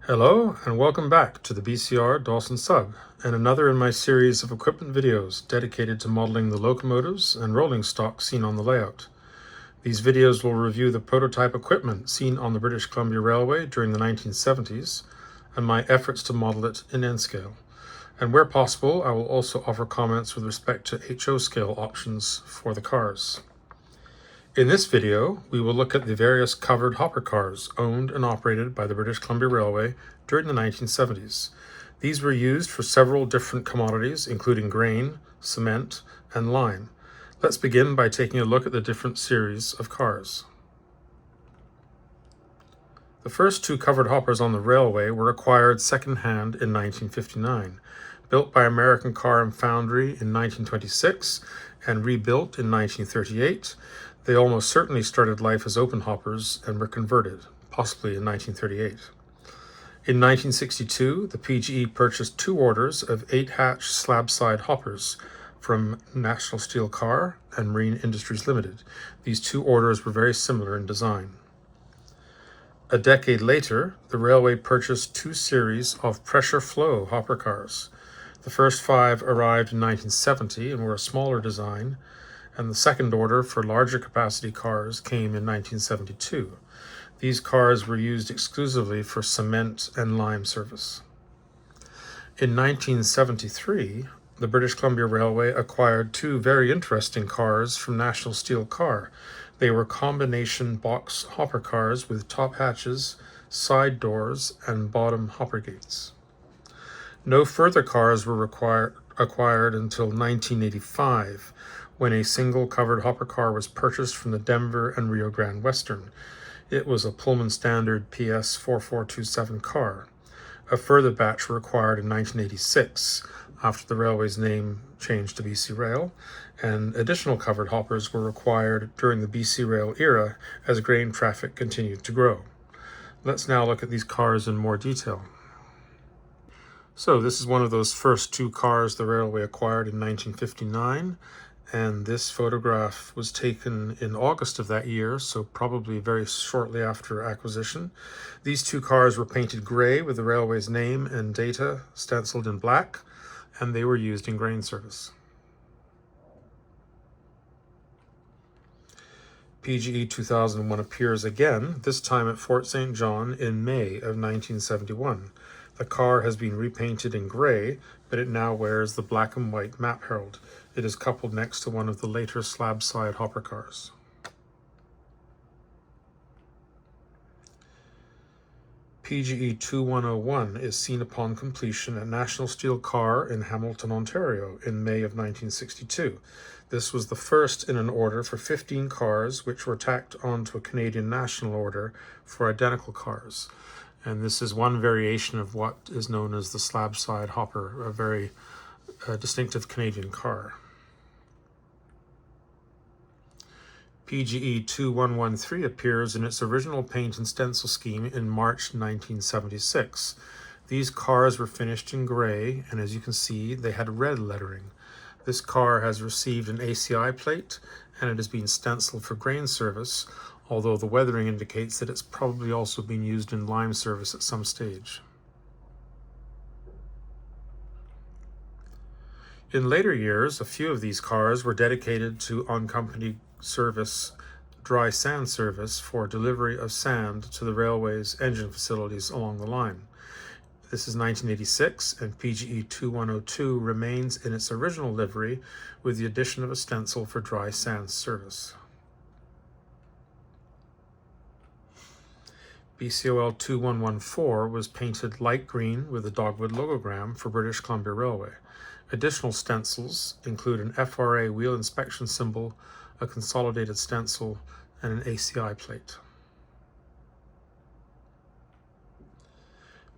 Hello and welcome back to the BCR Dawson sub and another in my series of equipment videos dedicated to modeling the locomotives and rolling stock seen on the layout. These videos will review the prototype equipment seen on the British Columbia Railway during the 1970s and my efforts to model it in N-scale. And where possible, I will also offer comments with respect to HO scale options for the cars. In this video, we will look at the various covered hopper cars owned and operated by the British Columbia Railway during the 1970s. These were used for several different commodities, including grain, cement, and lime. Let's begin by taking a look at the different series of cars. The first two covered hoppers on the railway were acquired second-hand in 1959, built by American Car and Foundry in 1926 and rebuilt in 1938. They almost certainly started life as open hoppers and were converted, possibly in 1938. In 1962, the PGE purchased two orders of 8-hatch slab-side hoppers from National Steel Car and Marine Industries Limited. These two orders were very similar in design. A decade later, the railway purchased two series of pressure flow hopper cars. The first 5 arrived in 1970 and were a smaller design, and the second order for larger capacity cars came in 1972. These cars were used exclusively for cement and lime service. In 1973, the British Columbia Railway acquired two very interesting cars from National Steel Car. They were combination box hopper cars with top hatches, side doors, and bottom hopper gates. No further cars were acquired until 1985, when a single covered hopper car was purchased from the Denver and Rio Grande Western. It was a Pullman Standard PS 4427 car. A further batch were acquired in 1986, after the railway's name changed to BC Rail, and additional covered hoppers were required during the BC Rail era as grain traffic continued to grow. Let's now look at these cars in more detail. So this is one of those first two cars the railway acquired in 1959, and this photograph was taken in August of that year, so probably very shortly after acquisition. These two cars were painted gray with the railway's name and data stenciled in black, and they were used in grain service. PGE 2001 appears again, this time at Fort St. John in May of 1971. The car has been repainted in gray, but it now wears the black and white map herald. It is coupled next to one of the later slab-side hopper cars. PGE 2101 is seen upon completion at National Steel Car in Hamilton, Ontario in May of 1962. This was the first in an order for 15 cars which were tacked onto a Canadian national order for identical cars. And this is one variation of what is known as the slab-side hopper, a very distinctive Canadian car. PGE 2113 appears in its original paint and stencil scheme in March 1976. These cars were finished in gray, and as you can see, they had red lettering. This car has received an ACI plate, and it has been stenciled for grain service, although the weathering indicates that it's probably also been used in lime service at some stage. In later years, a few of these cars were dedicated to on-company service, dry sand service for delivery of sand to the railway's engine facilities along the line. This is 1986, and PGE 2102 remains in its original livery with the addition of a stencil for dry sand service. BCOL 2114 was painted light green with a dogwood logogram for British Columbia Railway. Additional stencils include an FRA wheel inspection symbol, a consolidated stencil, and an ACI plate.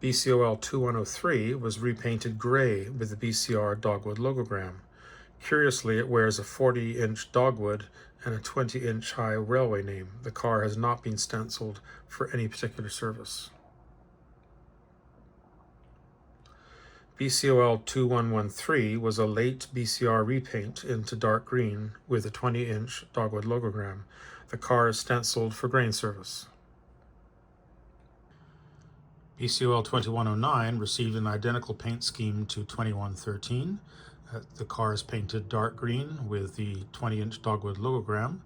BCOL 2103 was repainted gray with the BCR dogwood logogram. Curiously, it wears a 40-inch dogwood and a 20-inch high railway name. The car has not been stenciled for any particular service. BCOL 2113 was a late BCR repaint into dark green with a 20-inch dogwood logogram. The car is stenciled for grain service. BCOL 2109 received an identical paint scheme to 2113. The car is painted dark green with the 20-inch dogwood logogram.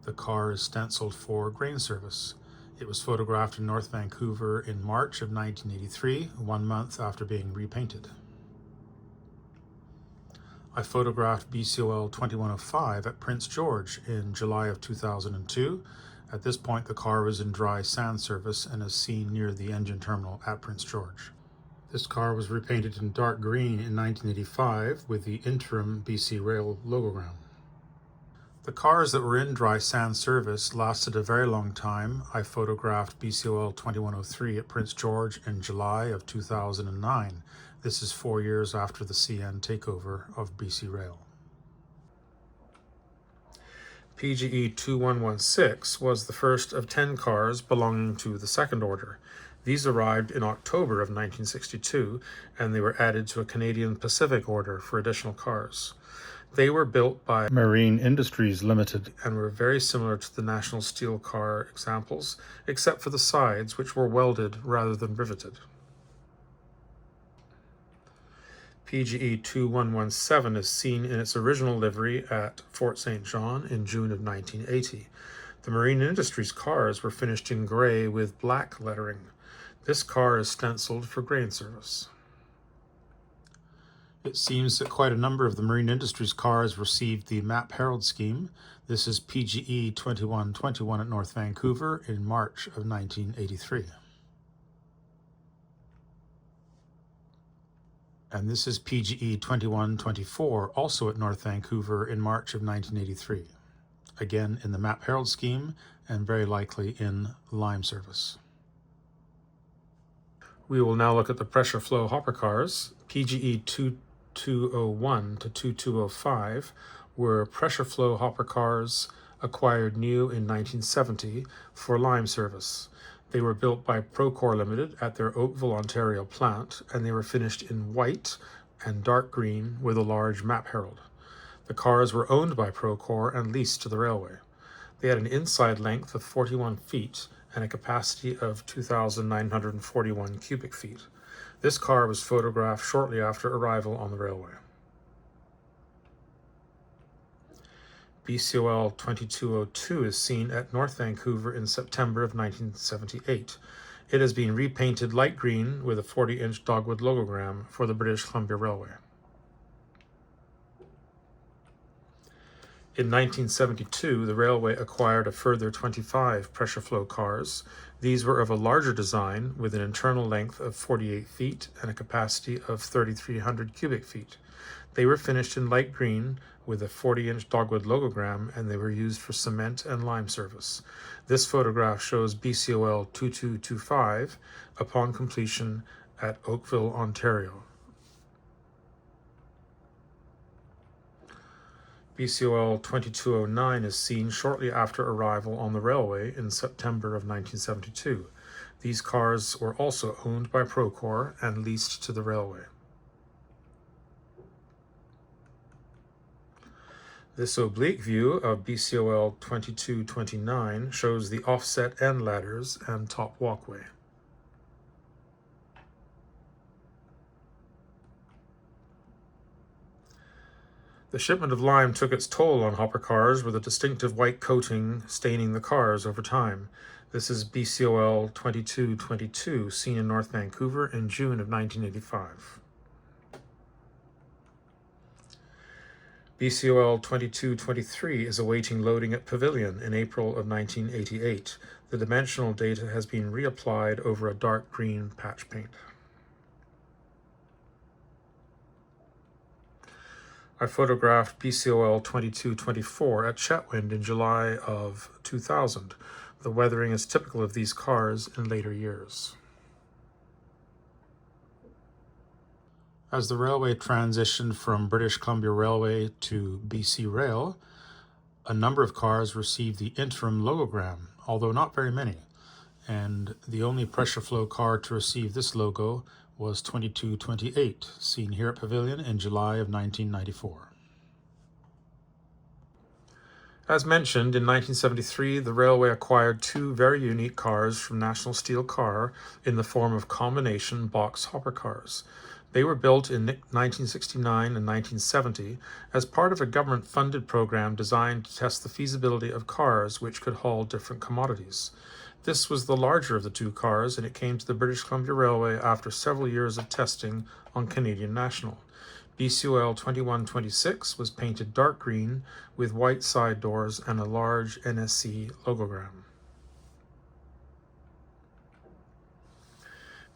The car is stenciled for grain service. It was photographed in North Vancouver in March of 1983, 1 month after being repainted. I photographed BCOL 2105 at Prince George in July of 2002. At this point, the car was in dry sand service and is seen near the engine terminal at Prince George. This car was repainted in dark green in 1985 with the interim BC Rail logogram. The cars that were in dry sand service lasted a very long time. I photographed BCOL 2103 at Prince George in July of 2009. This is 4 years after the CN takeover of BC Rail. PGE 2116 was the first of 10 cars belonging to the second order. These arrived in October of 1962, and they were added to a Canadian Pacific order for additional cars. They were built by Marine Industries Limited and were very similar to the National Steel car examples, except for the sides, which were welded rather than riveted. PGE 2117 is seen in its original livery at Fort St. John in June of 1980. The Marine Industries cars were finished in gray with black lettering. This car is stenciled for grain service. It seems that quite a number of the Marine Industries cars received the Map Herald scheme. This is PGE 2121 at North Vancouver in March of 1983. And this is PGE 2124, also at North Vancouver in March of 1983. Again in the Map Herald scheme and very likely in lime service. We will now look at the pressure flow hopper cars. PGE 2201 to 2205 were pressure flow hopper cars acquired new in 1970 for lime service. They were built by Procore Limited at their Oakville, Ontario plant, and they were finished in white and dark green with a large Map Herald. The cars were owned by Procore and leased to the railway. They had an inside length of 41 feet and a capacity of 2,941 cubic feet. This car was photographed shortly after arrival on the railway. BCOL 2202 is seen at North Vancouver in September of 1978. It has been repainted light green with a 40-inch dogwood logogram for the British Columbia Railway. In 1972, the railway acquired a further 25 pressure flow cars. These were of a larger design with an internal length of 48 feet and a capacity of 3,300 cubic feet. They were finished in light green with a 40-inch dogwood logogram, and they were used for cement and lime service. This photograph shows BCOL 2225 upon completion at Oakville, Ontario. BCOL 2209 is seen shortly after arrival on the railway in September of 1972. These cars were also owned by Procore and leased to the railway. This oblique view of BCOL 2229 shows the offset end ladders and top walkway. The shipment of lime took its toll on hopper cars with a distinctive white coating staining the cars over time. This is BCOL 2222, seen in North Vancouver in June of 1985. BCOL 2223 is awaiting loading at Pavilion in April of 1988. The dimensional data has been reapplied over a dark green patch paint. I photographed BCOL 2224 at Chetwynd in July of 2000. The weathering is typical of these cars in later years. As the railway transitioned from British Columbia Railway to BC Rail, a number of cars received the interim logogram, although not very many. And the only pressure flow car to receive this logo was 2228, seen here at Pavilion in July of 1994. As mentioned, in 1973, the railway acquired two very unique cars from National Steel Car in the form of combination box hopper cars. They were built in 1969 and 1970 as part of a government-funded program designed to test the feasibility of cars which could haul different commodities. This was the larger of the two cars, and it came to the British Columbia Railway after several years of testing on Canadian National. BCOL 2126 was painted dark green with white side doors and a large NSC logogram.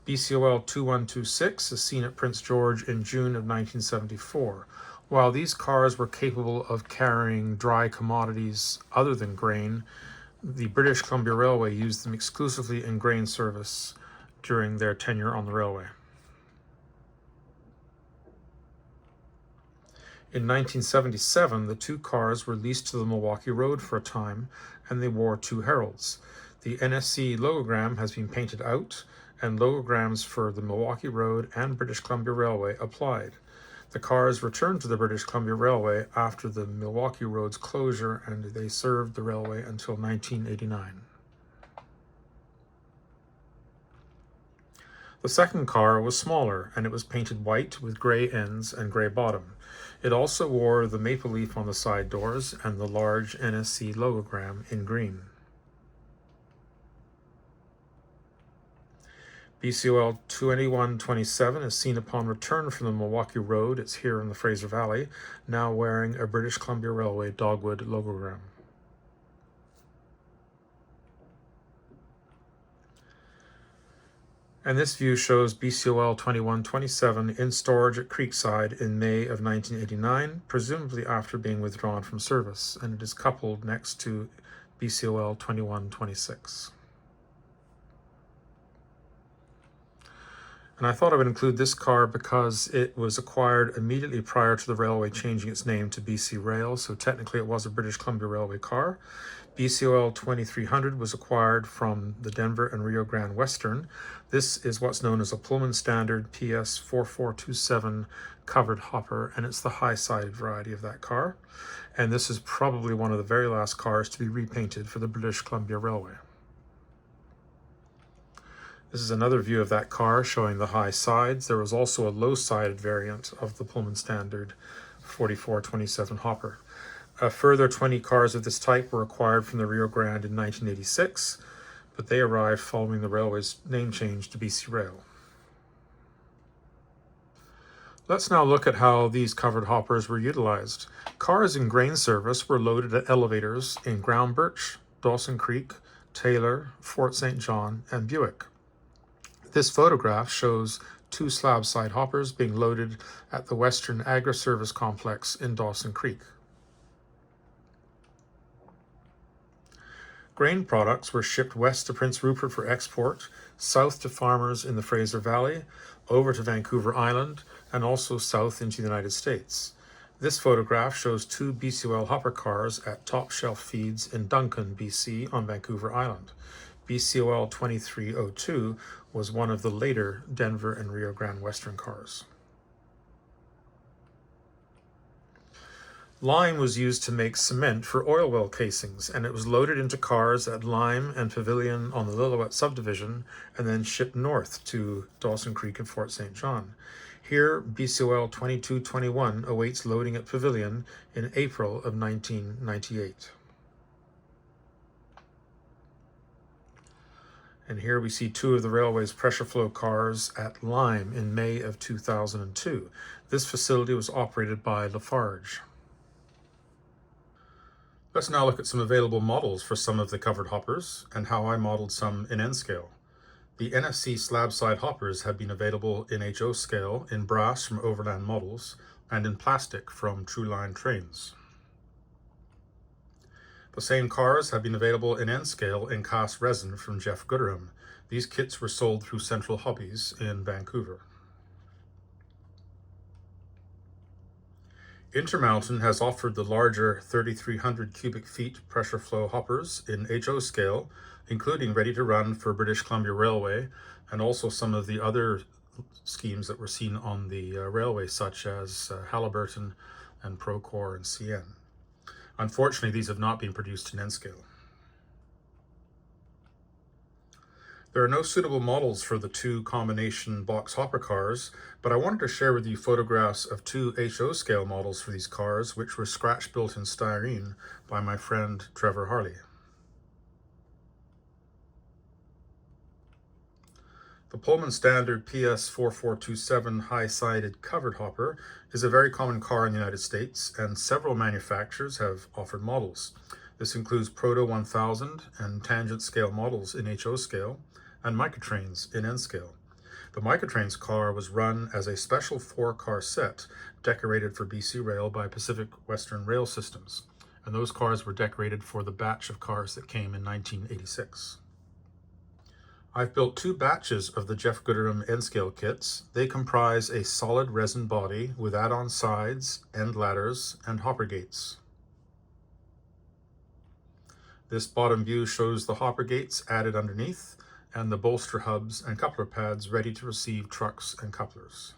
BCOL 2126 is seen at Prince George in June of 1974. While these cars were capable of carrying dry commodities other than grain, the British Columbia Railway used them exclusively in grain service during their tenure on the railway. In 1977, the two cars were leased to the Milwaukee Road for a time, and they wore two heralds. The NSC logogram has been painted out, and logograms for the Milwaukee Road and British Columbia Railway applied. The cars returned to the British Columbia Railway after the Milwaukee Road's closure, and they served the railway until 1989. The second car was smaller, and it was painted white with gray ends and gray bottom. It also wore the maple leaf on the side doors and the large NSC logogram in green. BCOL 2127 is seen upon return from the Milwaukee Road. It's here in the Fraser Valley, now wearing a British Columbia Railway dogwood logogram. And this view shows BCOL 2127 in storage at Creekside in May of 1989, presumably after being withdrawn from service, and it is coupled next to BCOL 2126. And I thought I would include this car because it was acquired immediately prior to the railway changing its name to BC Rail, so technically it was a British Columbia Railway car. BCOL 2300 was acquired from the Denver and Rio Grande Western. This is what's known as a Pullman Standard PS 4427 covered hopper, and it's the high-sided variety of that car. And this is probably one of the very last cars to be repainted for the British Columbia Railway. This is another view of that car showing the high sides. There was also a low-sided variant of the Pullman Standard 4427 hopper. A further 20 cars of this type were acquired from the Rio Grande in 1986, but they arrived following the railway's name change to BC Rail. Let's now look at how these covered hoppers were utilized. Cars in grain service were loaded at elevators in Ground Birch, Dawson Creek, Taylor, Fort St. John, and Buick. This photograph shows two slab side hoppers being loaded at the Western Agri-Service Complex in Dawson Creek. Grain products were shipped west to Prince Rupert for export, south to farmers in the Fraser Valley, over to Vancouver Island, and also south into the United States. This photograph shows two BCOL hopper cars at Top Shelf Feeds in Duncan, BC on Vancouver Island. BCOL 2302 was one of the later Denver and Rio Grande Western cars. Lime was used to make cement for oil well casings, and it was loaded into cars at Lime and Pavilion on the Lillooet subdivision and then shipped north to Dawson Creek and Fort St. John. Here, BCOL 2221 awaits loading at Pavilion in April of 1998. And here we see two of the railway's pressure flow cars at Lime in May of 2002. This facility was operated by Lafarge. Let's now look at some available models for some of the covered hoppers and how I modeled some in N scale. The NSC slab side hoppers have been available in HO scale, in brass from Overland Models, and in plastic from True Line Trains. The same cars have been available in N scale in cast resin from Jeff Gooderham. These kits were sold through Central Hobbies in Vancouver. Intermountain has offered the larger 3,300 cubic feet pressure flow hoppers in HO scale, including ready to run for British Columbia Railway, and also some of the other schemes that were seen on the railway, such as Halliburton and Procore and CN. Unfortunately, these have not been produced in N scale. There are no suitable models for the two combination box hopper cars, but I wanted to share with you photographs of two HO scale models for these cars, which were scratch built in styrene by my friend Trevor Harley. The Pullman Standard PS4427 high-sided covered hopper is a very common car in the United States, and several manufacturers have offered models. This includes Proto 1000 and tangent scale models in HO scale, and Microtrains in N scale. The Microtrains car was run as a special 4-car set decorated for BC Rail by Pacific Western Rail Systems, and those cars were decorated for the batch of cars that came in 1986. I've built 2 batches of the Jeff Gooderham N-scale kits. They comprise a solid resin body with add-on sides, end ladders, and hopper gates. This bottom view shows the hopper gates added underneath and the bolster hubs and coupler pads ready to receive trucks and couplers.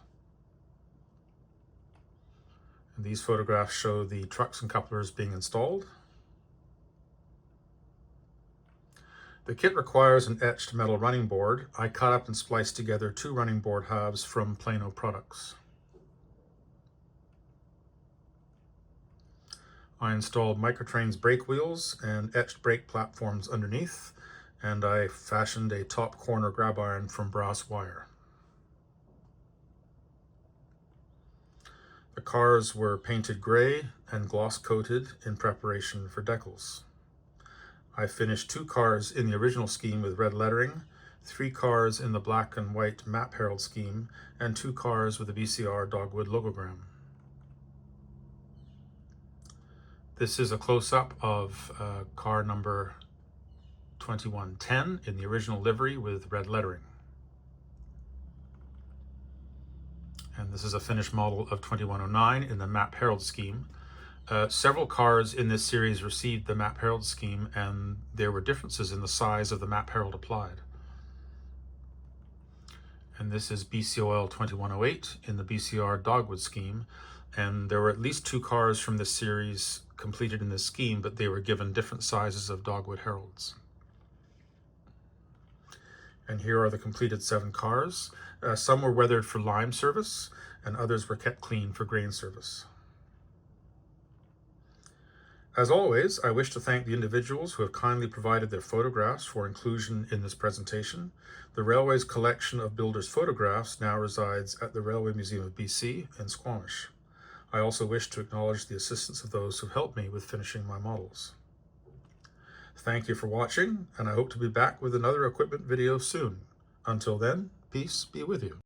And these photographs show the trucks and couplers being installed. The kit requires an etched metal running board. I cut up and spliced together 2 running board halves from Plano Products. I installed Microtrains brake wheels and etched brake platforms underneath, and I fashioned a top corner grab iron from brass wire. The cars were painted gray and gloss coated in preparation for decals. I finished 2 cars in the original scheme with red lettering, 3 cars in the black and white map herald scheme, and 2 cars with the BCR dogwood logogram. This is a close-up of car number 2110 in the original livery with red lettering. And this is a finished model of 2109 in the map herald scheme. Several cars in this series received the map herald scheme, and there were differences in the size of the map herald applied. And this is BCOL 2108 in the BCR dogwood scheme, and there were at least 2 cars from this series completed in this scheme, but they were given different sizes of dogwood heralds. And here are the completed 7 cars. Some were weathered for lime service, and others were kept clean for grain service. As always, I wish to thank the individuals who have kindly provided their photographs for inclusion in this presentation. The Railway's collection of builders' photographs now resides at the Railway Museum of BC in Squamish. I also wish to acknowledge the assistance of those who helped me with finishing my models. Thank you for watching, and I hope to be back with another equipment video soon. Until then, peace be with you.